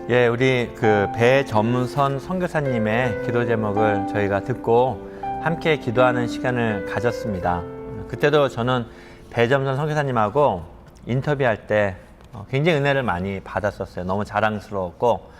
예, 우리 그 배점선 선교사님의 기도 제목을 저희가 듣고 함께 기도하는 시간을 가졌습니다. 그때도 저는 배점선 선교사님하고 인터뷰할 때 굉장히 은혜를 많이 받았었어요. 너무 자랑스러웠고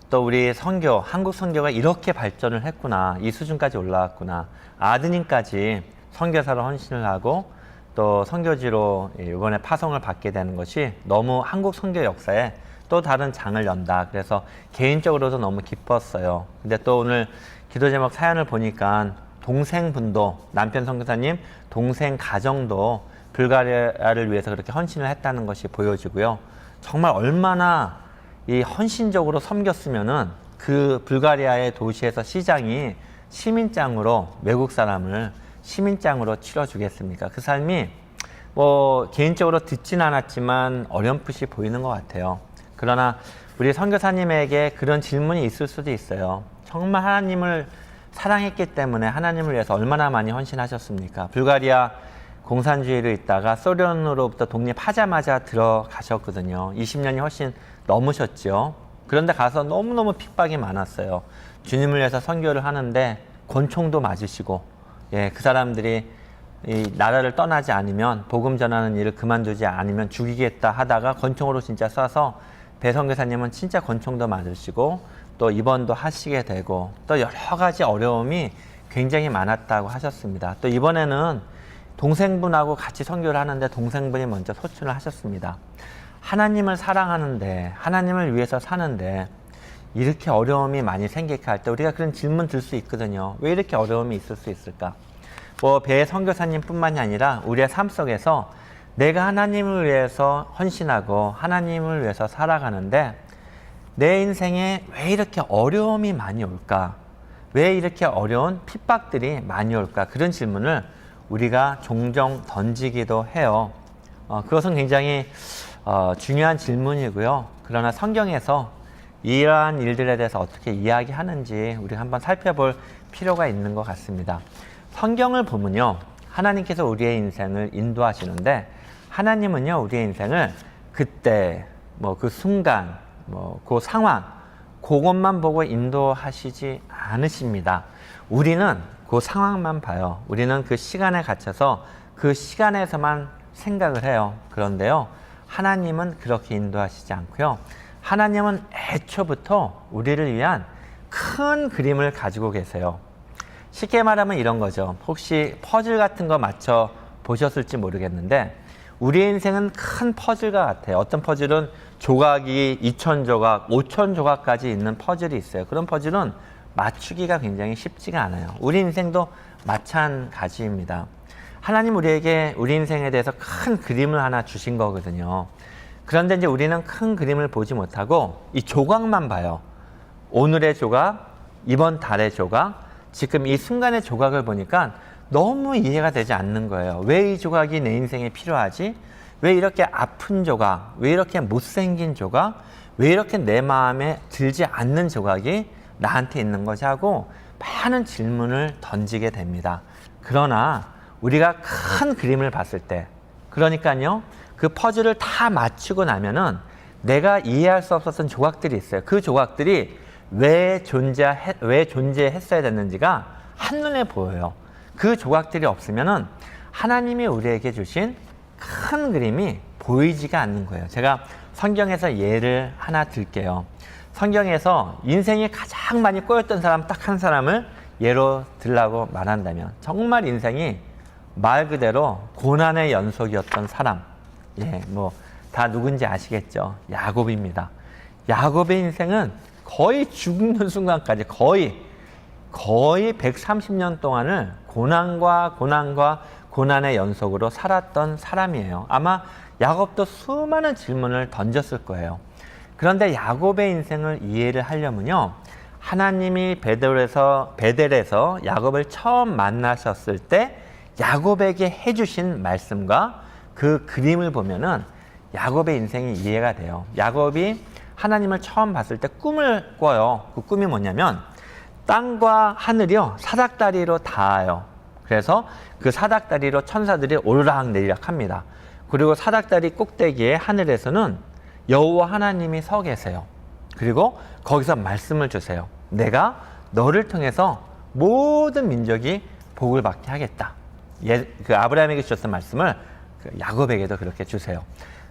또 우리 선교, 한국 선교가 이렇게 발전을 했구나, 이 수준까지 올라왔구나, 아드님까지 선교사로 헌신을 하고 또 선교지로 이번에 파송을 받게 되는 것이 너무 한국 선교 역사에 또 다른 장을 연다. 그래서 개인적으로도 너무 기뻤어요. 근데 또 오늘 기도 제목 사연을 보니까 동생분도, 남편 선교사님 동생 가정도 불가리아를 위해서 그렇게 헌신을 했다는 것이 보여지고요. 정말 얼마나 이 헌신적으로 섬겼으면은 그 불가리아의 도시에서 시장이 시민장으로, 외국 사람을 시민장으로 치러주겠습니까? 그 삶이 뭐 개인적으로 듣진 않았지만 어렴풋이 보이는 것 같아요. 그러나 우리 선교사님에게 그런 질문이 있을 수도 있어요. 정말 하나님을 사랑했기 때문에 하나님을 위해서 얼마나 많이 헌신하셨습니까? 불가리아 공산주의로 있다가 소련으로부터 독립하자마자 들어가셨거든요. 20년이 훨씬 넘으셨죠. 그런데 가서 너무너무 핍박이 많았어요. 주님을 위해서 선교를 하는데 권총도 맞으시고, 예, 그 사람들이 이 나라를 떠나지 않으면, 복음 전하는 일을 그만두지 않으면 죽이겠다 하다가 권총으로 진짜 쏴서 배 선교사님은 진짜 권총도 맞으시고 또 입원도 하시게 되고 또 여러 가지 어려움이 굉장히 많았다고 하셨습니다. 또 이번에는 동생분하고 같이 선교를 하는데 동생분이 먼저 소천을 하셨습니다. 하나님을 사랑하는데, 하나님을 위해서 사는데 이렇게 어려움이 많이 생기게 할 때 우리가 그런 질문 들 수 있거든요. 왜 이렇게 어려움이 있을 수 있을까? 뭐 배 선교사님 뿐만이 아니라 우리의 삶 속에서 내가 하나님을 위해서 헌신하고 하나님을 위해서 살아가는데 내 인생에 왜 이렇게 어려움이 많이 올까? 왜 이렇게 어려운 핍박들이 많이 올까? 그런 질문을 우리가 종종 던지기도 해요. 그것은 굉장히 중요한 질문이고요. 그러나 성경에서 이러한 일들에 대해서 어떻게 이야기하는지 우리가 한번 살펴볼 필요가 있는 것 같습니다. 성경을 보면요, 하나님께서 우리의 인생을 인도하시는데 하나님은요, 우리의 인생을 그때, 뭐 그 순간, 뭐 그 상황, 그것만 보고 인도하시지 않으십니다. 우리는 그 상황만 봐요. 우리는 그 시간에 갇혀서 그 시간에서만 생각을 해요. 그런데요, 하나님은 그렇게 인도하시지 않고요. 하나님은 애초부터 우리를 위한 큰 그림을 가지고 계세요. 쉽게 말하면 이런 거죠. 혹시 퍼즐 같은 거 맞춰 보셨을지 모르겠는데 우리의 인생은 큰 퍼즐과 같아요. 어떤 퍼즐은 조각이 2000조각, 5000조각까지 있는 퍼즐이 있어요. 그런 퍼즐은 맞추기가 굉장히 쉽지가 않아요. 우리 인생도 마찬가지입니다. 하나님 우리에게 우리 인생에 대해서 큰 그림을 하나 주신 거거든요. 그런데 이제 우리는 큰 그림을 보지 못하고 이 조각만 봐요. 오늘의 조각, 이번 달의 조각, 지금 이 순간의 조각을 보니까 너무 이해가 되지 않는 거예요. 왜 이 조각이 내 인생에 필요하지? 왜 이렇게 아픈 조각, 왜 이렇게 못생긴 조각, 왜 이렇게 내 마음에 들지 않는 조각이 나한테 있는 거지 하고 많은 질문을 던지게 됩니다. 그러나 우리가 큰 그림을 봤을 때, 그러니까요, 그 퍼즐을 다 맞추고 나면은 내가 이해할 수 없었던 조각들이 있어요. 그 조각들이 왜 존재했어야 됐는지가 한눈에 보여요. 그 조각들이 없으면은 하나님이 우리에게 주신 큰 그림이 보이지가 않는 거예요. 제가 성경에서 예를 하나 들게요. 성경에서 인생이 가장 많이 꼬였던 사람 딱 한 사람을 예로 들라고 말한다면 정말 인생이 말 그대로 고난의 연속이었던 사람, 예, 뭐 다 누군지 아시겠죠? 야곱입니다. 야곱의 인생은 거의 죽는 순간까지 거의 130년 동안을 고난의 연속으로 살았던 사람이에요. 아마 야곱도 수많은 질문을 던졌을 거예요. 그런데 야곱의 인생을 이해를 하려면요, 하나님이 베델에서 야곱을 처음 만나셨을 때 야곱에게 해주신 말씀과 그 그림을 보면은 야곱의 인생이 이해가 돼요. 야곱이 하나님을 처음 봤을 때 꿈을 꿔요. 그 꿈이 뭐냐면 땅과 하늘이요, 사닥다리로 닿아요. 그래서 그 사닥다리로 천사들이 오르락 내리락 합니다. 그리고 사닥다리 꼭대기에 하늘에서는 여호와 하나님이 서 계세요. 그리고 거기서 말씀을 주세요. 내가 너를 통해서 모든 민족이 복을 받게 하겠다. 그 아브라함에게 주셨던 말씀을 그 야곱에게도 그렇게 주세요.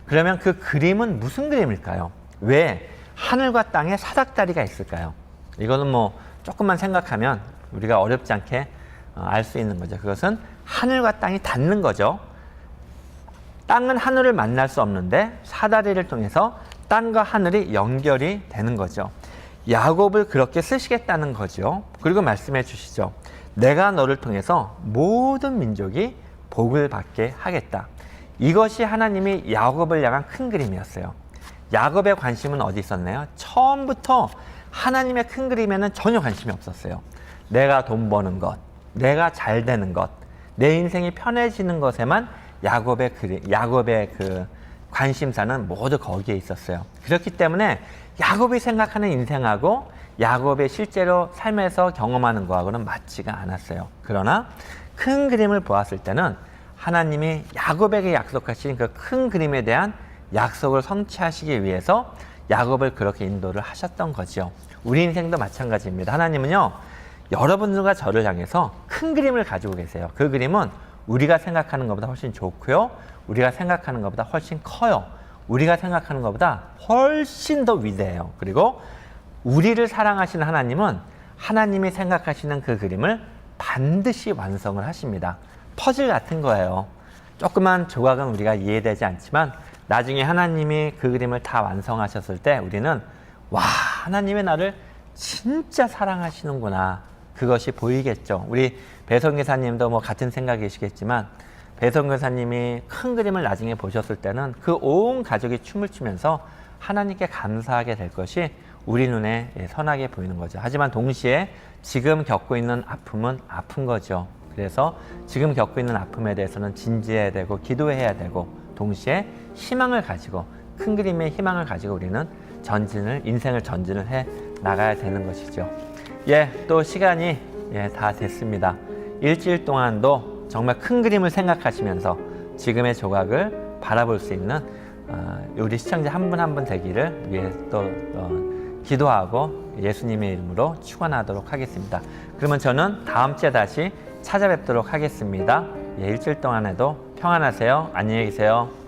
그러면 그 그림은 무슨 그림일까요? 왜 하늘과 땅에 사닥다리가 있을까요? 이거는 뭐 조금만 생각하면 우리가 어렵지 않게 알 수 있는 거죠. 그것은 하늘과 땅이 닿는 거죠. 땅은 하늘을 만날 수 없는데 사다리를 통해서 땅과 하늘이 연결이 되는 거죠. 야곱을 그렇게 쓰시겠다는 거죠. 그리고 말씀해 주시죠. 내가 너를 통해서 모든 민족이 복을 받게 하겠다. 이것이 하나님이 야곱을 향한 큰 그림이었어요. 야곱의 관심은 어디 있었나요? 처음부터 하나님의 큰 그림에는 전혀 관심이 없었어요. 내가 돈 버는 것, 내가 잘 되는 것, 내 인생이 편해지는 것에만 야곱의 그 관심사는 모두 거기에 있었어요. 그렇기 때문에 야곱이 생각하는 인생하고 야곱의 실제로 삶에서 경험하는 거하고는 맞지가 않았어요. 그러나 큰 그림을 보았을 때는 하나님이 야곱에게 약속하신 그 큰 그림에 대한 약속을 성취하시기 위해서 야곱을 그렇게 인도를 하셨던 거죠. 우리 인생도 마찬가지입니다. 하나님은요, 여러분들과 저를 향해서 큰 그림을 가지고 계세요. 그 그림은 우리가 생각하는 것보다 훨씬 좋고요. 우리가 생각하는 것보다 훨씬 커요. 우리가 생각하는 것보다 훨씬 더 위대해요. 그리고 우리를 사랑하시는 하나님은 하나님이 생각하시는 그 그림을 반드시 완성을 하십니다. 퍼즐 같은 거예요. 조그만 조각은 우리가 이해되지 않지만 나중에 하나님이 그 그림을 다 완성하셨을 때 우리는 와, 하나님의 나를 진짜 사랑하시는구나. 그것이 보이겠죠. 우리 배성교사님도 뭐 같은 생각이시겠지만 배성교사님이 큰 그림을 나중에 보셨을 때는 그 온 가족이 춤을 추면서 하나님께 감사하게 될 것이 우리 눈에 선하게 보이는 거죠. 하지만 동시에 지금 겪고 있는 아픔은 아픈 거죠. 그래서 지금 겪고 있는 아픔에 대해서는 진지해야 되고 기도해야 되고 동시에 희망을 가지고 큰 그림의 희망을 가지고 우리는 인생을 전진을 해 나가야 되는 것이죠. 또 시간이 다 됐습니다. 일주일 동안도 정말 큰 그림을 생각하시면서 지금의 조각을 바라볼 수 있는 우리 시청자 한 분 한 분 되기를 위해 또 기도하고 예수님의 이름으로 축원하도록 하겠습니다. 그러면 저는 다음 주에 다시 찾아뵙도록 하겠습니다. 일주일 동안에도 평안하세요. 안녕히 계세요.